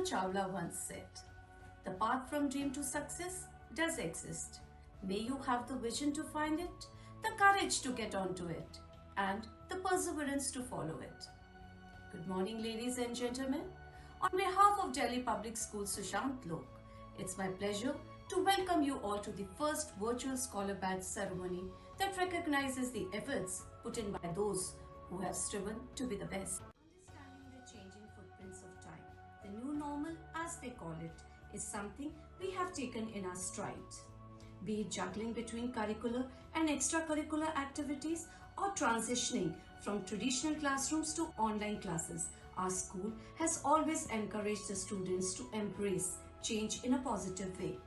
Chawla once said, "The path from dream to success does exist. May you have the vision to find it, the courage to get onto it, and the perseverance to follow it." Good morning, ladies and gentlemen. On behalf of Delhi Public School Sushant Lok, it's my pleasure to welcome you all to the first virtual Scholar Badge ceremony that recognizes the efforts put in by those who have striven to be the best. Understanding the changing footprints of time, the new normal as they call it, is something we have taken in our stride. Be it juggling between curricular and extracurricular activities or transitioning from traditional classrooms to online classes, our school has always encouraged the students to embrace change in a positive way.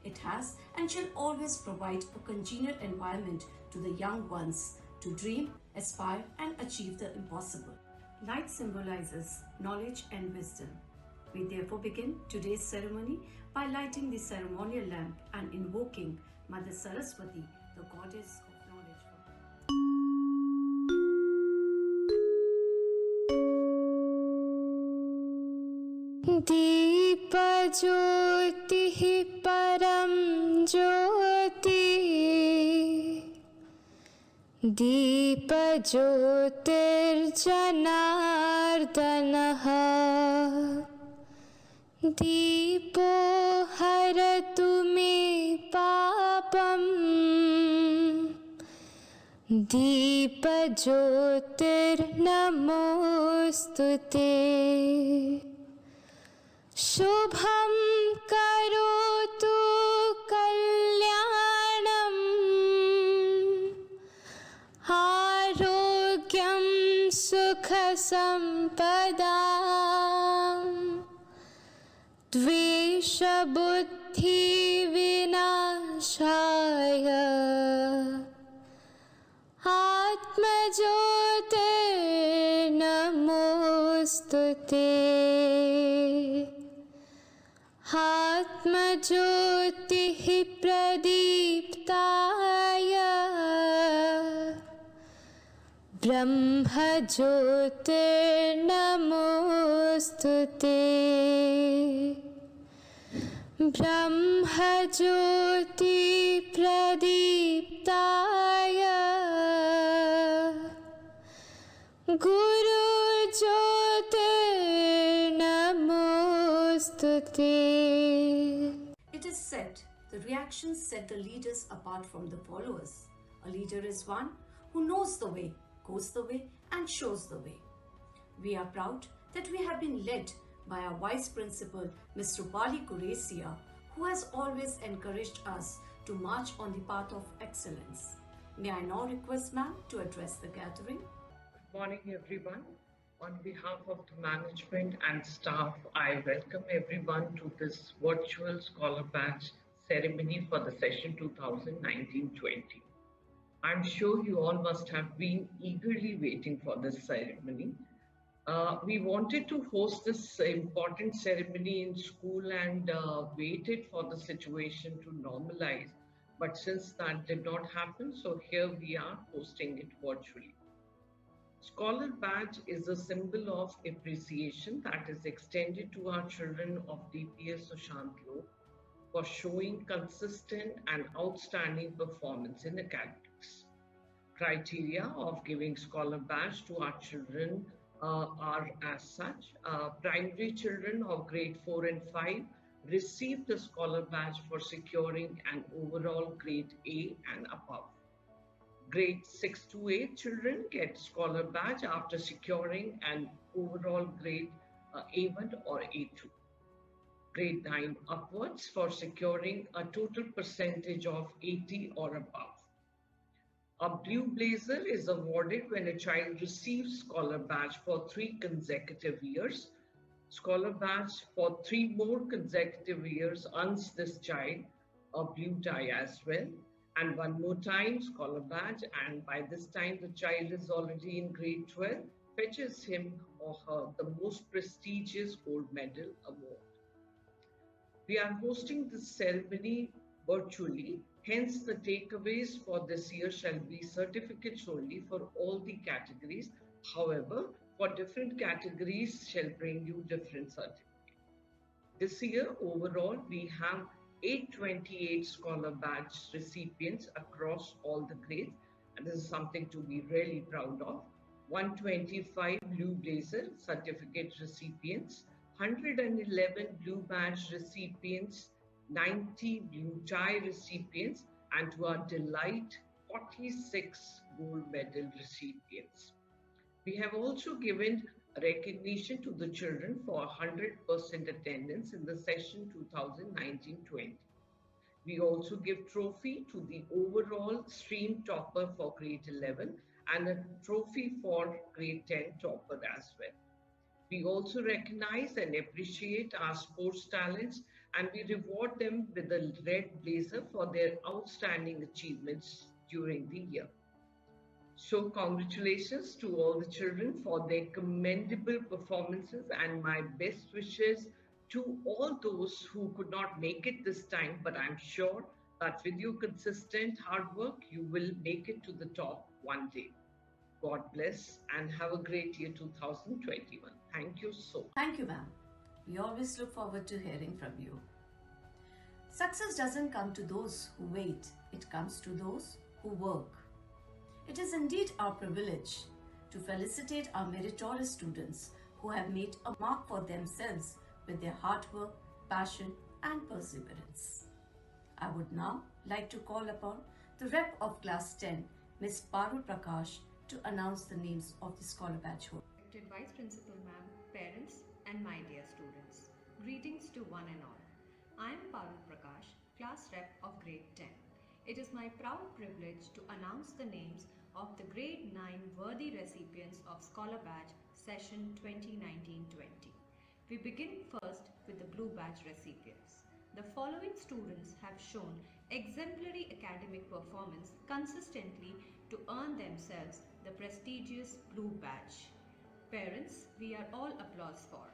It has and shall always provide a congenial environment to the young ones to dream, aspire, and achieve the impossible. Light symbolizes knowledge and wisdom. We therefore begin today's ceremony by lighting the ceremonial lamp and invoking Mother Saraswati, the goddess of knowledge. दीपज्योतिः परं ज्योति दीपज्योतिर्जनार्दनः दीपो हरतु मे पापम् दीपज्योतिर्नमोऽस्तु ते शुभं करोतु कल्याणम् आरोग्यं सुखसम्पदाम् द्वेषबुद्धिविनाशाय आत्मज्योतिर्नमोऽस्तु ते आत्मज्योतिः प्रदीप्ताय ब्रह्मज्योतिर्नमोऽस्तु ते ब्रह्मज्योति प्रदीप्ताय गुरुज्योतिर्नमोऽस्तु ते. It is said, the reactions set the leaders apart from the followers. A leader is one who knows the way, goes the way, and shows the way. We are proud that we have been led by our Vice Principal, Mr. Bali Kuresia, who has always encouraged us to march on the path of excellence. May I now request ma'am to address the gathering. Good morning, everyone. On behalf of the management and staff, I welcome everyone to this virtual Scholar Badge ceremony for the session 2019-20. I'm sure you all must have been eagerly waiting for this ceremony. We wanted to host this important ceremony in school and waited for the situation to normalize. But since that did not happen, so here we are hosting it virtually. Scholar Badge is a symbol of appreciation that is extended to our children of DPS Sushant Lok for showing consistent and outstanding performance in academics. Criteria of giving Scholar Badge to our children are as such. Primary children of grade 4 and 5 receive the Scholar Badge for securing an overall grade A and above. Grade 6 to 8 children get Scholar Badge after securing an overall grade A1 or A2. Grade 9 upwards for securing a total percentage of 80 or above. A blue blazer is awarded when a child receives Scholar Badge for 3 consecutive years. Scholar Badge for 3 more consecutive years earns this child a blue tie as well. And one more time, Scholar Badge, and by this time the child is already in grade 12, fetches him or her the most prestigious gold medal award. We are hosting this ceremony virtually, hence the takeaways for this year shall be certificates only for all the categories. However, for different categories shall bring you different certificates. This year, overall, we have 828 Scholar Badge recipients across all the grades, and this is something to be really proud of. 125 Blue Blazer certificate recipients, 111 Blue Badge recipients, 90 Blue Tie recipients, and to our delight, 46 Gold Medal recipients. We have also given recognition to the children for 100% attendance in the session 2019-20. We also give trophy to the overall stream topper for grade 11 and a trophy for grade 10 topper as well. We also recognize and appreciate our sports talents, and we reward them with a red blazer for their outstanding achievements during the year. So, congratulations to all the children for their commendable performances, and my best wishes to all those who could not make it this time. But I'm sure that with your consistent hard work, you will make it to the top one day. God bless and have a great year 2021. Thank you so much. Thank you, ma'am. We always look forward to hearing from you. Success doesn't come to those who wait, it comes to those who work. It is indeed our privilege to felicitate our meritorious students who have made a mark for themselves with their hard work, passion, and perseverance. I would now like to call upon the rep of Class 10, Ms. Parul Prakash, to announce the names of the Scholar Badge holders. Respected Vice Principal Ma'am, parents, and my dear students. Greetings to one and all. I am Parul Prakash, Class Rep of Grade 10. It is my proud privilege to announce the names of the Grade 9 worthy recipients of Scholar Badge Session 2019-20. We begin first with the Blue Badge recipients. The following students have shown exemplary academic performance consistently to earn themselves the prestigious Blue Badge. Parents, we are all applause for.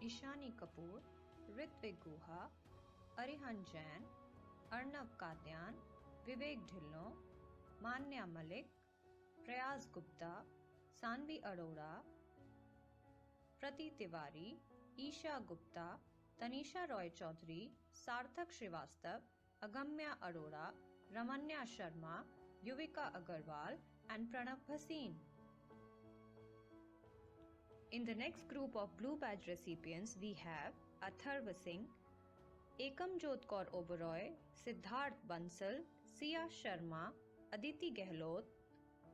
Ishani Kapoor, Ritvik Guha, Arihan Jain, Arnav Kadyan, Vivek Dhillon, Manya Malik, Prayas Gupta, Sanvi Arora, Prati Tiwari, Isha Gupta, Tanisha Roy Chaudhary, Sarthak Srivastav, Agamya Arora, Ramanya Sharma, Yuvika Agarwal, and Pranav Bhasin. In the next group of Blue Badge recipients, we have Atharva Singh, Ekam Jot Kaur Oberoi, Siddharth Bansal, Sia Sharma, Aditi Gehlot,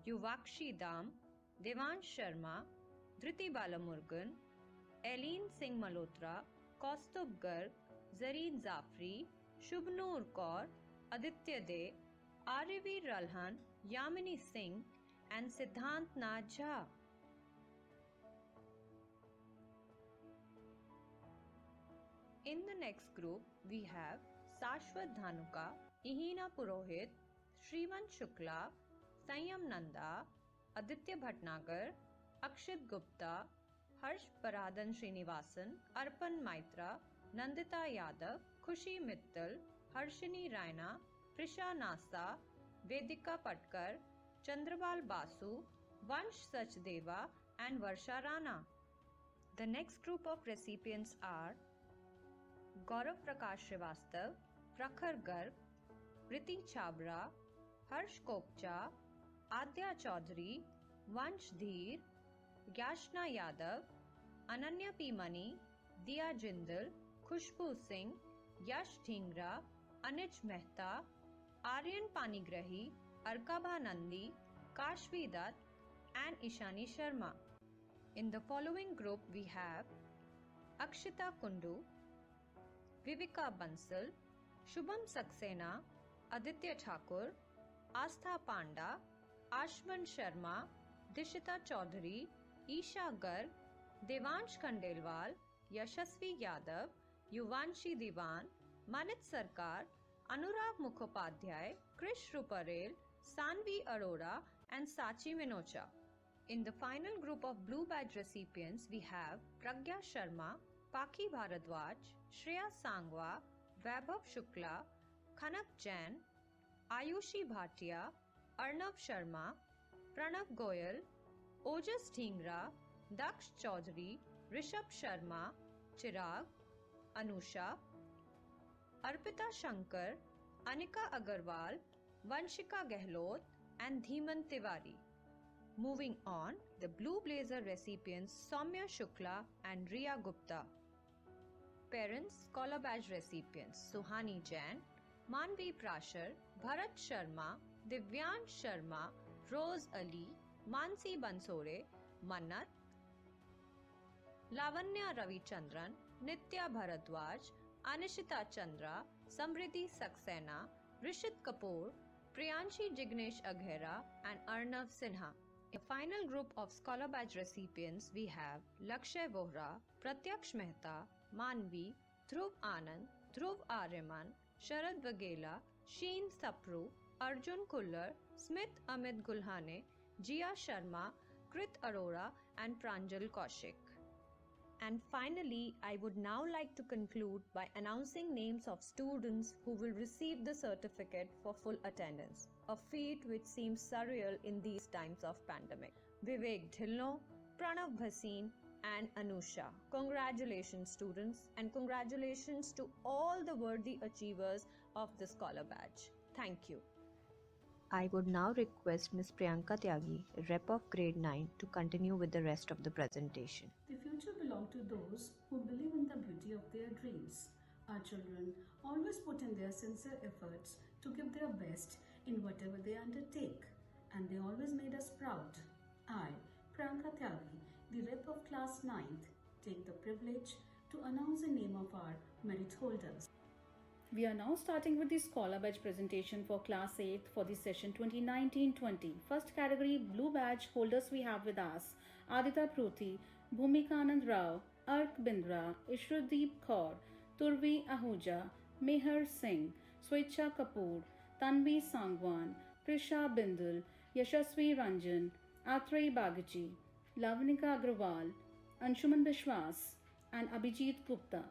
Yuvakshi Dam, Devansh Sharma, Dhriti Balamurgan, Eileen Singh Malhotra, Kaustubh Garg, Zareen Zafri, Shubnoor Kaur, Aditya De, Aryaveer Ralhan, Yamini Singh, and Siddhant Nath Jha. In the next group, we have Sashwat Dhanuka, Ihina Purohit, Shrivan Shukla, Sanyam Nanda, Aditya Bhatnagar, Akshit Gupta, Harsh Paradhan Srinivasan, Arpan Maitra, Nandita Yadav, Khushi Mittal, Harshini Raina, Prisha Nasa, Vedika Patkar, Chandrabal Basu, Vansh Sachdeva, and Varsha Rana. The next group of recipients are Gaurav Prakash Srivastav, Prakhar Garg, Priti Chabra, Harsh Kokcha, Adya Chaudhary, Vansh Dheer, Yashna Yadav, Ananya P. Mani, Diya Jindal, Khushbu Singh, Yash Dhingra, Anij Mehta, Aryan Panigrahi, Arkabha Nandi, Kashvi Dutt, and Ishani Sharma. In the following group, we have Akshita Kundu, Vivika Bansal, Shubham Saxena, Aditya Thakur, Astha Panda, Ashwan Sharma, Dishita Chaudhary, Isha Garg, Devansh Khandelwal, Yashasvi Yadav, Yuvanshi Diwan, Manit Sarkar, Anurag Mukhopadhyay, Krish Ruparel, Sanvi Arora, and Sachi Minocha. In the final group of Blue Badge recipients, we have Pragya Sharma, Paki Bharadwaj, Shreya Sangwa, Vaibhav Shukla, Khanak Jain, Ayushi Bhatia, Arnav Sharma, Pranav Goyal, Ojas Dhingra, Daksh Chaudhary, Rishabh Sharma, Chirag, Anusha, Arpita Shankar, Anika Agarwal, Vanshika Gehlot, and Dhiman Tiwari. Moving on, the Blue Blazer recipients Soumya Shukla and Riya Gupta. Parents, Scholar Badge recipients Suhani Jain, Manvi Prashar, Bharat Sharma, Divyan Sharma, Rose Ali, Mansi Bansore, Mannat, Lavanya Ravichandran, Nitya Bharadwaj, Anishita Chandra, Samriddhi Saxena, Rishit Kapoor, Priyanshi Jignesh Aghera, and Arnav Sinha. In the final group of Scholar Badge recipients, we have Lakshay Vohra, Pratyaksh Mehta, Manvi, Dhruv Anand, Dhruv Aryaman, Sharad Vagela, Sheen Sapru, Arjun Kullar, Smith Amit Gulhane, Jia Sharma, Krit Arora, and Pranjal Kaushik. And finally, I would now like to conclude by announcing names of students who will receive the certificate for full attendance, a feat which seems surreal in these times of pandemic. Vivek Dhillon, Pranav Bhasin, and Anusha. Congratulations, students, and congratulations to all the worthy achievers of the Scholar Badge. Thank you. I would now request Ms. Priyanka Tyagi, Rep of Grade 9, to continue with the rest of the presentation. The future belongs to those who believe in the beauty of their dreams. Our children always put in their sincere efforts to give their best in whatever they undertake, and they always made us proud. I, Priyanka Tyagi, the Rep of Class 9th, take the privilege to announce the name of our merit holders. We are now starting with the Scholar Badge presentation for Class 8th for the session 2019-20. First category Blue Badge holders we have with us Adita Pruthi, Bhumika Anand Rao, Ark Bindra, Ishrudeep Kaur, Turvi Ahuja, Meher Singh, Swechha Kapoor, Tanvi Sangwan, Prisha Bindul, Yashasvi Ranjan, Atrey Bagaji, Lavanika Agrawal, Anshuman Bishwas, and Abhijit Gupta.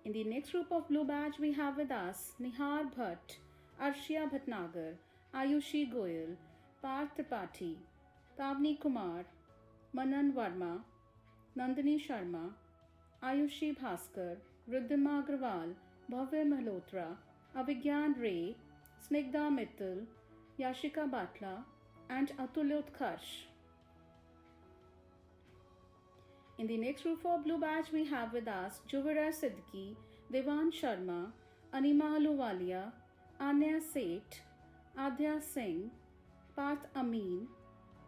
In the next group of Blue Badge, we have with us Nihar Bhatt, Arshia Bhatnagar, Ayushi Goyal, Parth Tripathi, Pavni Kumar, Manan Varma, Nandini Sharma, Ayushi Bhaskar, Riddhima Agrawal, Bhavya Malhotra, Avigyan Ray, Snigdha Mittal, Yashika Batla, and Atulya Utkarsh. In the next group for Blue Badge, we have with us Juvira Siddiqui, Devan Sharma, Anima Aluwalia, Anya Seth, Adya Singh, Parth Amin,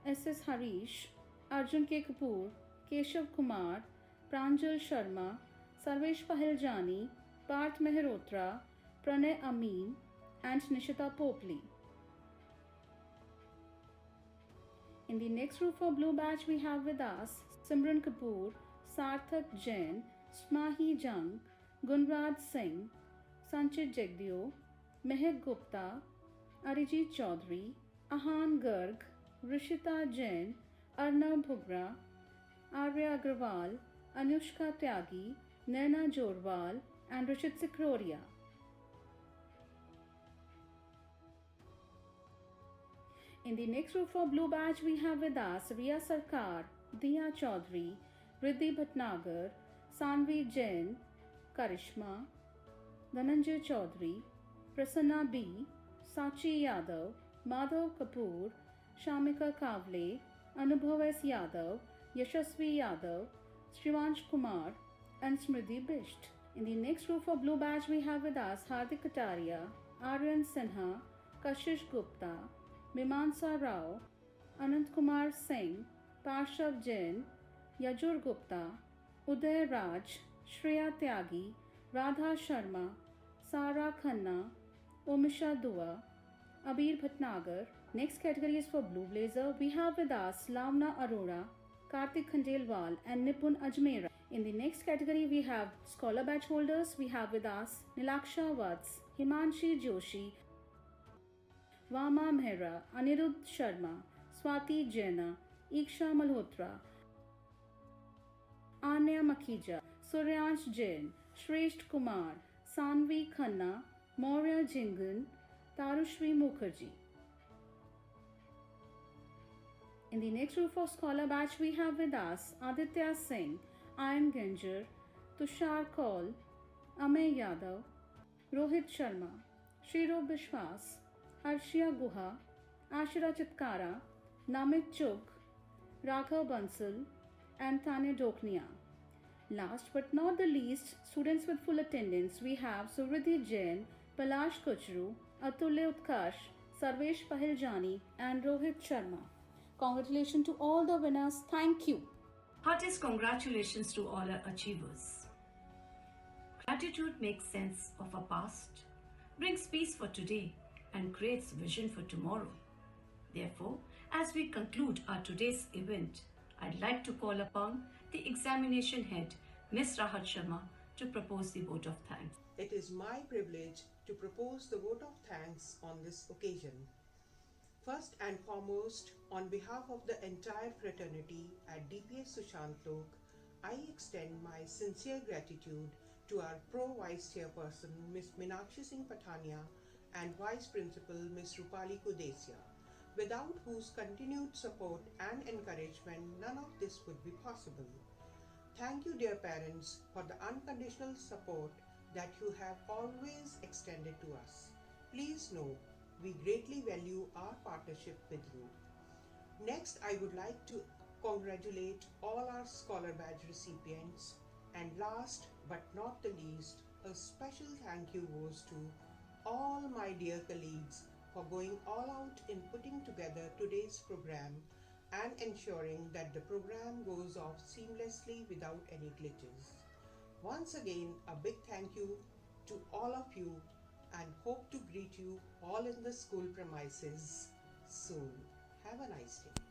S.S. Harish, Arjun K. Kapoor, Keshav Kumar, Pranjal Sharma, Sarvesh Pahiljani, Parth Mehrotra, Pranay Amin, and Nishita Popli. In the next group for Blue Badge, we have with us Simran Kapoor, Sarthak Jain, Smahi Jung, Gunraj Singh, Sanchit Jagdeo, Mehak Gupta, Arijit Chaudhary, Ahan Garg, Rishita Jain, Arnav Bhugra, Arya Agrawal, Anushka Tyagi, Naina Jorwal, and Rishit Sikroria. In the next group for Blue Badge, we have with us Riya Sarkar, Diya Chaudhary, Riddhi Bhatnagar, Sanvi Jain, Karishma, Dhananjay Chaudhary, Prasanna B, Sachi Yadav, Madhav Kapoor, Shamika Kavle, Anubhav S. Yadav, Yashasvi Yadav, Shrivansh Kumar, and Smriti Bisht. In the next group for Blue Badge, we have with us Hardik Kataria, Aryan Sinha, Kashish Gupta, Mimansa Rao, Anant Kumar Singh, Parshav Jain, Yajur Gupta, Uday Raj, Shreya Tyagi, Radha Sharma, Sara Khanna, Omisha Dua, Abir Bhatnagar. Next category is for Blue Blazer. We have with us Lavna Arora, Kartik Khandelwal, and Nipun Ajmera. In the next category, we have Scholar Badge holders. We have with us Nilaksha Vats, Himanshi Joshi, Vama Mehra, Anirudh Sharma, Swati Jaina, Iksha Malhotra, Anya Makhija, Suryansh Jain, Shresht Kumar, Sanvi Khanna, Maurya Jingan, Tarushri Mukherjee. In the next group of scholar batch, we have with us Aditya Singh, Ayan Ginjar, Tushar Kaul, Amey Yadav, Rohit Sharma, Shiro Bishwas, Harshia Guha, Ashira Chitkara, Namit Chugh, Raghav Bansal, and Tanya Doknia. Last but not the least, students with full attendance, we have Suridhi Jain, Palash Kuchru, Atulya Utkarsh, Sarvesh Pahiljani, and Rohit Sharma. Congratulations to all the winners. Thank you. Heartiest congratulations to all our achievers. Gratitude makes sense of our past, brings peace for today, and creates vision for tomorrow. Therefore, as we conclude our today's event, I'd like to call upon the examination head, Ms. Rahat Sharma, to propose the vote of thanks. It is my privilege to propose the vote of thanks on this occasion. First and foremost, on behalf of the entire fraternity at DPS Sushant, I extend my sincere gratitude to our Pro-Vice Chairperson, Ms. Meenakshi Singh Pathania, and Vice Principal, Ms. Rupali Kudesia, without whose continued support and encouragement, none of this would be possible. Thank you, dear parents, for the unconditional support that you have always extended to us. Please know, we greatly value our partnership with you. Next, I would like to congratulate all our Scholar Badge recipients. And last but not the least, a special thank you goes to all my dear colleagues for going all out in putting together today's program and ensuring that the program goes off seamlessly without any glitches. Once again, a big thank you to all of you and hope to greet you all in the school premises soon. Have a nice day.